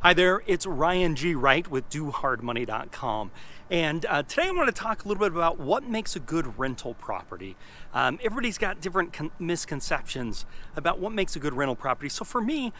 Hi there, it's Ryan G. Wright with DoHardMoney.com. And today I want to talk a little bit about what makes a good rental property. Everybody's got different misconceptions about what makes a good rental property. So for me,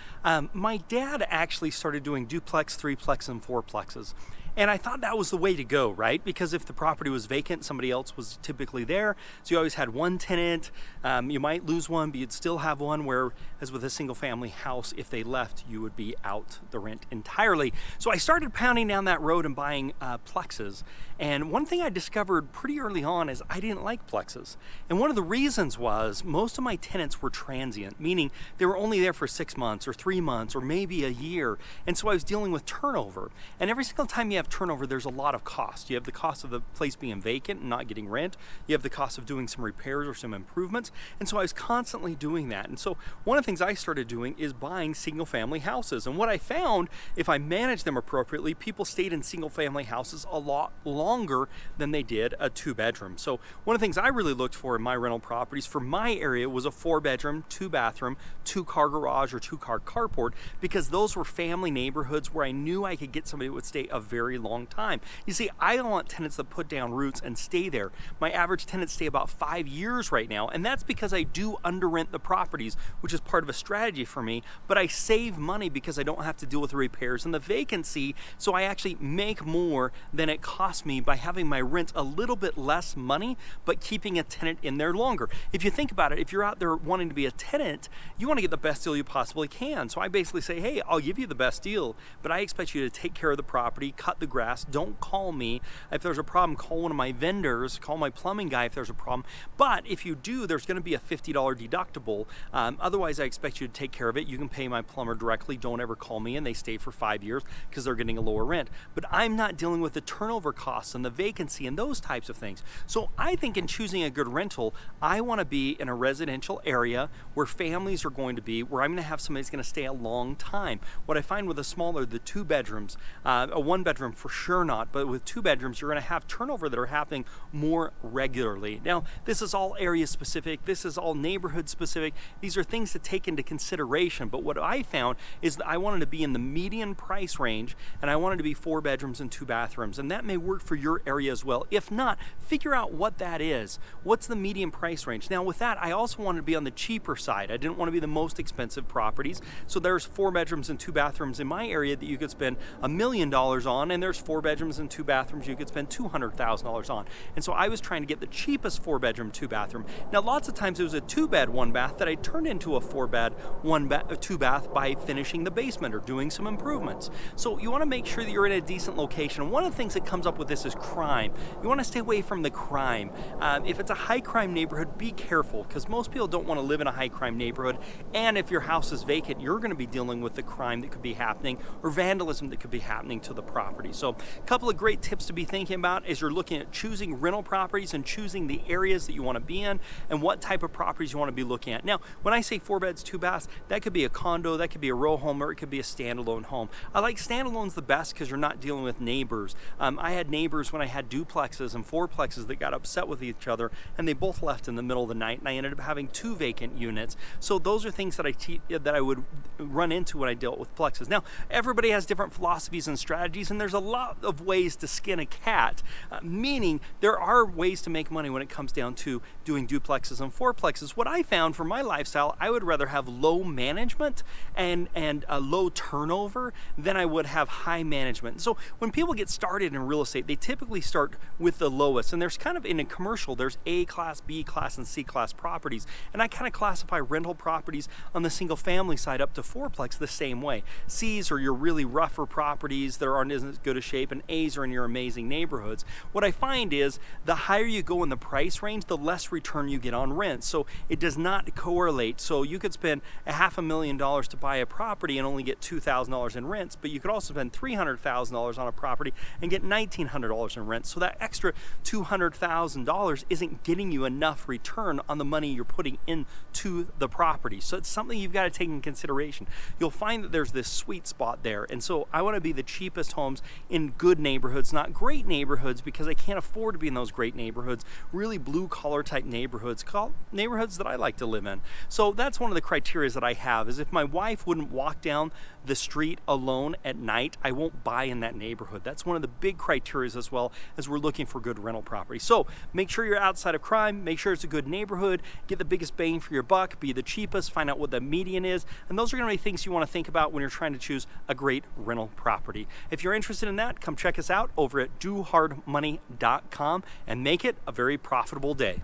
my dad actually started doing duplex, threeplex, and fourplexes. And I thought that was the way to go, right? Because if the property was vacant, somebody else was typically there. So you always had one tenant. You might lose one, but you'd still have one, where, as with a single family house, if they left, you would be out the rent entirely. So I started pounding down that road and buying plexes. And one thing I discovered pretty early on is I didn't like plexes. And one of the reasons was most of my tenants were transient, meaning they were only there for 6 months or 3 months or maybe a year. And so I was dealing with turnover. And every single time you have turnover, there's a lot of cost. You have the cost of the place being vacant and not getting rent. You have the cost of doing some repairs or some improvements. And so I was constantly doing that. And so one of the things I started doing is buying single family houses. And what I found, if I managed them appropriately, people stayed in single family houses a lot longer than they did a 2-bedroom. So one of the things I really looked for in my rental properties for my area was a 4-bedroom, 2-bathroom, 2-car garage or 2-car carport, because those were family neighborhoods where I knew I could get somebody who would stay a very long time. You see, I don't want tenants that put down roots and stay there. My average tenants stay about 5 years right now, and that's because I do under rent the properties, which is part of a strategy for me, but I save money because I don't have to deal with the repairs and the vacancy, so I actually make more than it costs me by having my rent a little bit less money, but keeping a tenant in there longer. If you think about it, if you're out there wanting to be a tenant, you want to get the best deal you possibly can. So I basically say, hey, I'll give you the best deal, but I expect you to take care of the property, cut the grass, don't call me. If there's a problem, call one of my vendors, call my plumbing guy if there's a problem. But if you do, there's going to be a $50 deductible. Otherwise, I expect you to take care of it. You can pay my plumber directly. Don't ever call me, and they stay for 5 years because they're getting a lower rent. But I'm not dealing with the turnover costs and the vacancy and those types of things. So I think in choosing a good rental, I want to be in a residential area where families are going to be, where I'm going to have somebody who's going to stay a long time. What I find with the 2 bedrooms, a 1-bedroom for sure not, but with 2 bedrooms, you're going to have turnover that are happening more regularly. Now, this is all area specific. This is all neighborhood specific. These are things to take into consideration. But what I found is that I wanted to be in the median price range, and I wanted to be 4 bedrooms and 2 bathrooms. And that may work for your area as well. If not, figure out what that is. What's the median price range? Now, with that, I also wanted to be on the cheaper side. I didn't want to be the most expensive properties. So there's 4 bedrooms and 2 bathrooms in my area that you could spend $1 million on, and there's 4 bedrooms and 2 bathrooms you could spend $200,000 on. And so I was trying to get the cheapest 4-bedroom, 2-bathroom. Now, lots of times it was a 2-bed, 1-bath that I turned into a 4-bed, 2-bath by finishing the basement or doing some improvements. So you want to make sure that you're in a decent location. One of the things that comes up with this is crime. You want to stay away from the crime. If it's a high crime neighborhood, be careful, because most people don't want to live in a high crime neighborhood. And if your house is vacant, you're going to be dealing with the crime that could be happening or vandalism that could be happening to the property. So a couple of great tips to be thinking about as you're looking at choosing rental properties and choosing the areas that you want to be in and what type of properties you want to be looking at. Now, when I say 4 beds, 2 baths, that could be a condo, that could be a row home, or it could be a standalone home. I like standalones the best because you're not dealing with neighbors. I had neighbors when I had duplexes and fourplexes that got upset with each other, and they both left in the middle of the night, and I ended up having 2 vacant units. So those are things that I would run into when I dealt with plexes. Now, everybody has different philosophies and strategies, and there's a lot of ways to skin a cat, meaning there are ways to make money when it comes down to doing duplexes and fourplexes. What I found for my lifestyle, I would rather have low management and a low turnover than I would have high management. So when people get started in real estate, they typically start with the lowest, and there's kind of in a commercial, there's A class, B class, and C class properties, and I kind of classify rental properties on the single family side up to fourplex the same way. C's are your really rougher properties that aren't as good a shape, and A's are in your amazing neighborhoods. What I find is the higher you go in the price range, the less return you get on rent. So it does not correlate. So you could spend $500,000 to buy a property and only get $2,000 in rents, but you could also spend $300,000 on a property and get $1,900 in rent. So that extra $200,000 isn't getting you enough return on the money you're putting into the property. So it's something you've got to take in consideration. You'll find that there's this sweet spot there. And so I want to be the cheapest homes in good neighborhoods, not great neighborhoods because I can't afford to be in those great neighborhoods, really blue collar type neighborhoods, neighborhoods that I like to live in. So that's one of the criteria that I have, is if my wife wouldn't walk down the street alone at night, I won't buy in that neighborhood. That's one of the big criteria as well as we're looking for good rental property. So make sure you're outside of crime, make sure it's a good neighborhood, get the biggest bang for your buck, be the cheapest, find out what the median is, and those are going to be things you want to think about when you're trying to choose a great rental property. If you're interested in that, come check us out over at dohardmoney.com and make it a very profitable day.